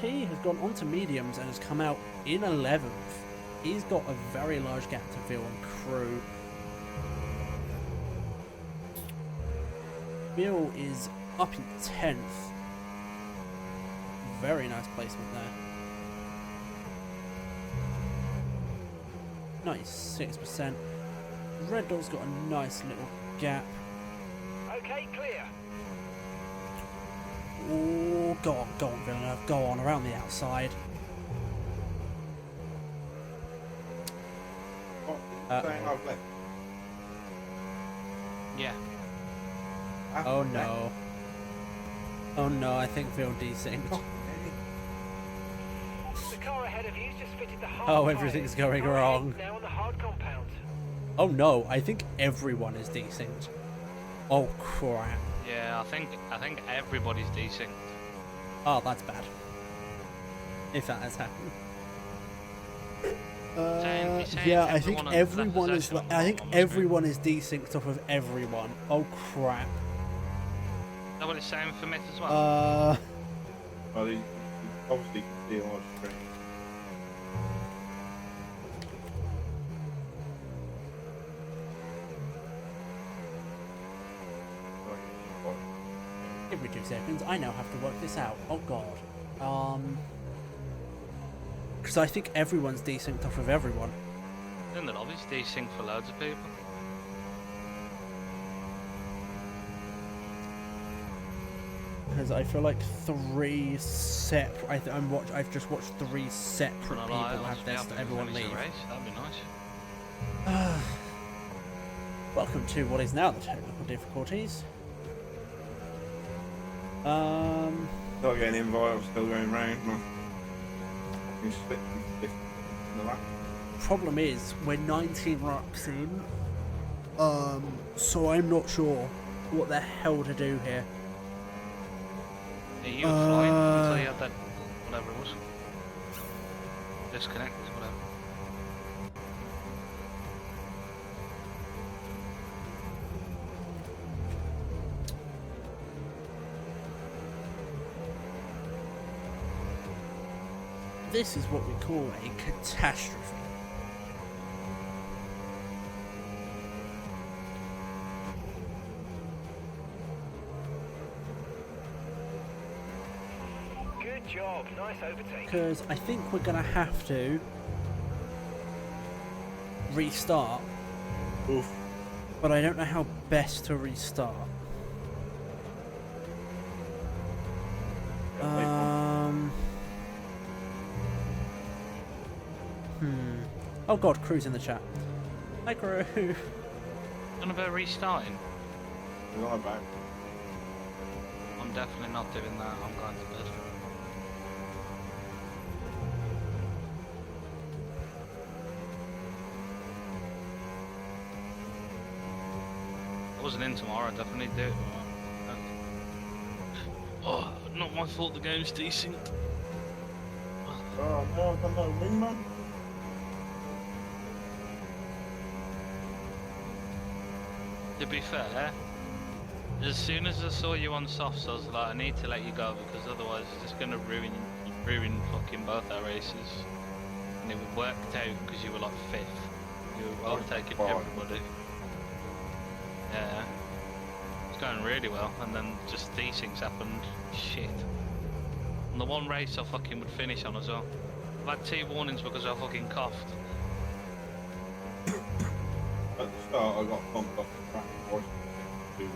T has gone on to mediums and has come out in 11th. He's got a very large gap to fill on crew. Bill is up in 10th. Very nice placement there. 96%. Red Dog's got a nice little gap. Okay, clear. Oh, go on, Villeneuve, go on, around the outside. Saying I've left. Yeah. Oh no. Oh no, I think Phil desynced. The car ahead of you's just fitted the hard Oh, tyres. everything's going Car ahead wrong. Now on the hard compound. Oh no, I think everyone is desynced. Oh crap. Yeah, I think everybody's desynced. Oh, that's bad. If that has happened. Saying Yeah, I think everyone has everyone is. left possession I think on the screen. everyone is desynced off of everyone. Oh crap. Is that what it's saying for Myth as well? Well, you obviously can see on the screen. Give me 2 seconds. I now have to work this out. Oh god. Because I think everyone's desynced off of everyone. Then the lobby's desynced for loads of people. Because I feel like 3 separate. I've just watched 3 separate Not people like, I'll have just be this. happy to Everyone finish the leave. race. That'd be nice. Welcome to what is now the technical difficulties. Not getting invite, I'm still going round. You slip from the lap. Problem is, we're 19 laps in. So I'm not sure what the hell to do here. Yeah, you were flying until you had that, whatever it was. Disconnect, whatever. This is what we call a catastrophe. Good job. Nice overtake. Because I think we're going to have to restart, Oof. but I don't know how best to restart. Oh god, Crew's in the chat. Hi Crew. None about restarting. You're on back. I'm definitely not doing that. I'm going to bed. I wasn't in tomorrow. I definitely do it. Oh, not my fault. The game's decent. Oh no, I've got no wingman. To be fair, as soon as I saw you on softs, I was like, I need to let you go because otherwise it's just going to ruin fucking both our races. And it worked out because you were like 5th. You were overtaking everybody. Yeah. It's going really well, and then just these things happened. Shit. And the one race I fucking would finish on as well. I've had 2 warnings because I fucking coughed. At the start, I got bumped off the track. I was 2-1.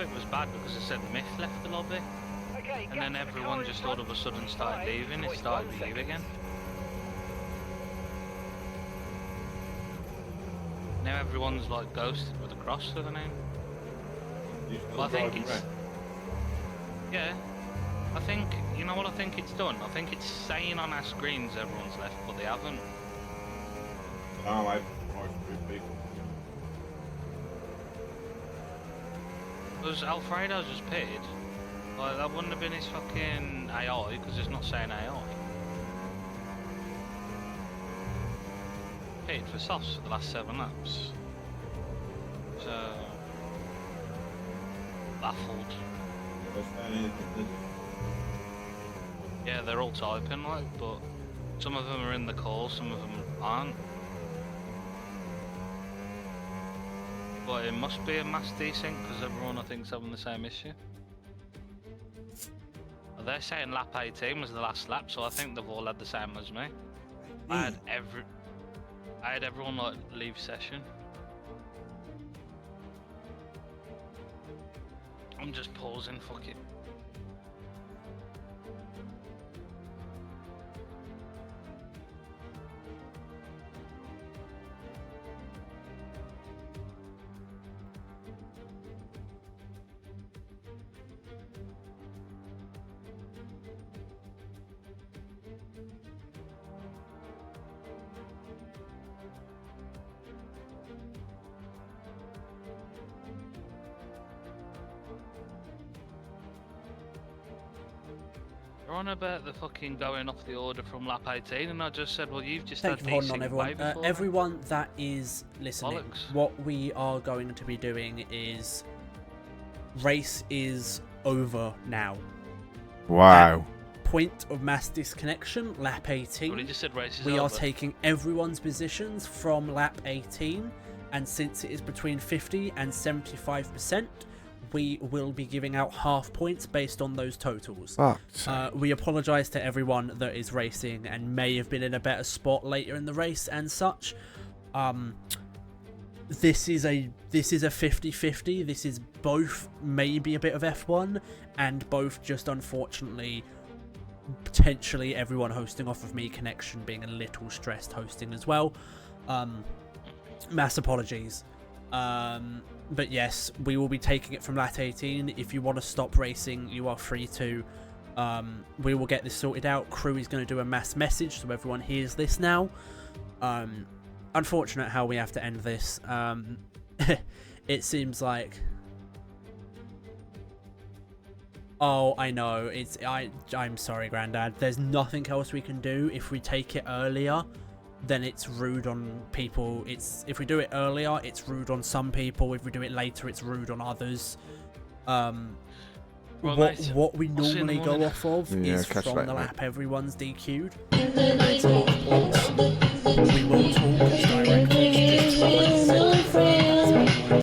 it was bad because it said Myth left the lobby, Okay, and then everyone just all of a sudden started leaving. It started with you again. Now everyone's like ghosted with a cross to the name. You still Well, I think driving it's... around? Yeah. I think, you know what I think it's done? I think it's saying on our screens everyone's left, but they haven't. No, I've watched 3 people. Because Alfredo's just pitted. Like, that wouldn't have been his fucking AI, because it's not saying AI. Pitted for softs for the last 7 laps. So... baffled. What's that anything to do? Yeah, they're all typing, like, but some of them are in the call, some of them aren't. But it must be a mass desync because everyone I think is having the same issue. They're saying lap 18 was the last lap, so I think they've all had the same as me. I had everyone like leave session. I'm just pausing, fuck it. They're on about the fucking going off the order from lap 18, and I just said, well, you've just Thank had you for holding on, desync everyone. way before. Everyone that is listening, Bollocks. what we are going to be doing is race is over now. Wow. Point of mass disconnection, lap Well, he 18. just said race is We are over. taking everyone's positions from lap 18, and since it is between 50 and 75%, we will be giving out half points based on those totals. We apologise to everyone that is racing and may have been in a better spot later in the race and such. This is a 50-50. This is both maybe a bit of F1 and both just unfortunately potentially everyone hosting off of me connection being a little stressed hosting as well. Mass apologies. But yes, we will be taking it from lap 18. If you want to stop racing, you are free to. We will get this sorted out. Crew is going to do a mass message so everyone hears this now. Unfortunate how we have to end this. It seems like... Oh, I know. I'm sorry, Grandad. There's nothing else we can do. If we take it earlier, then it's rude on people. If we do it earlier, it's rude on some people. If we do it later, it's rude on others. What we normally go off of is from the lap everyone's DQ'd. And it's half points. We will talk as directors just to 100% confirm that's how we want to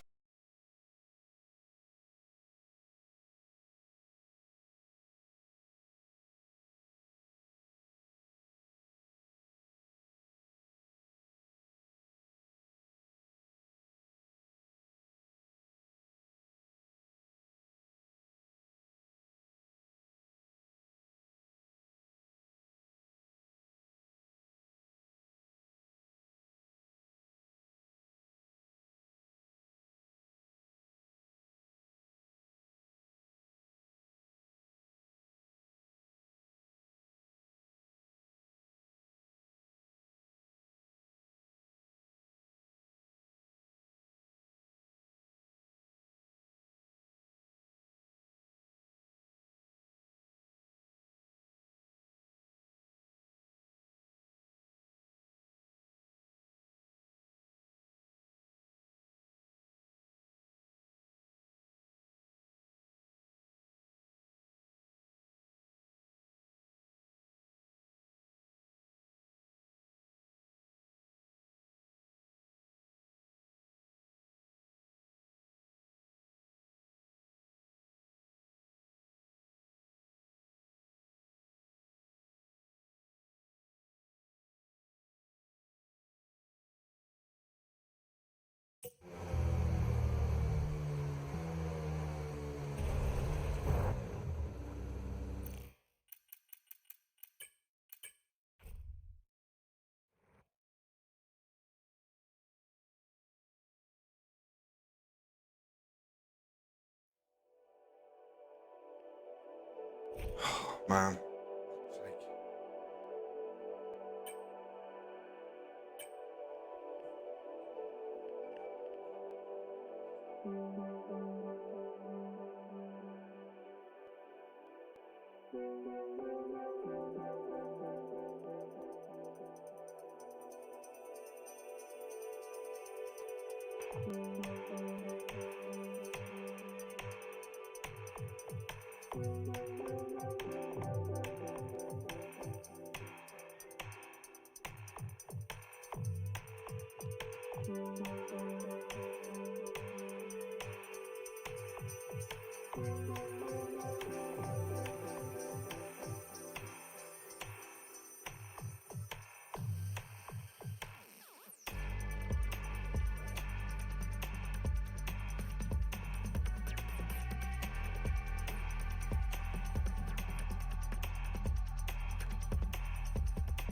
Man.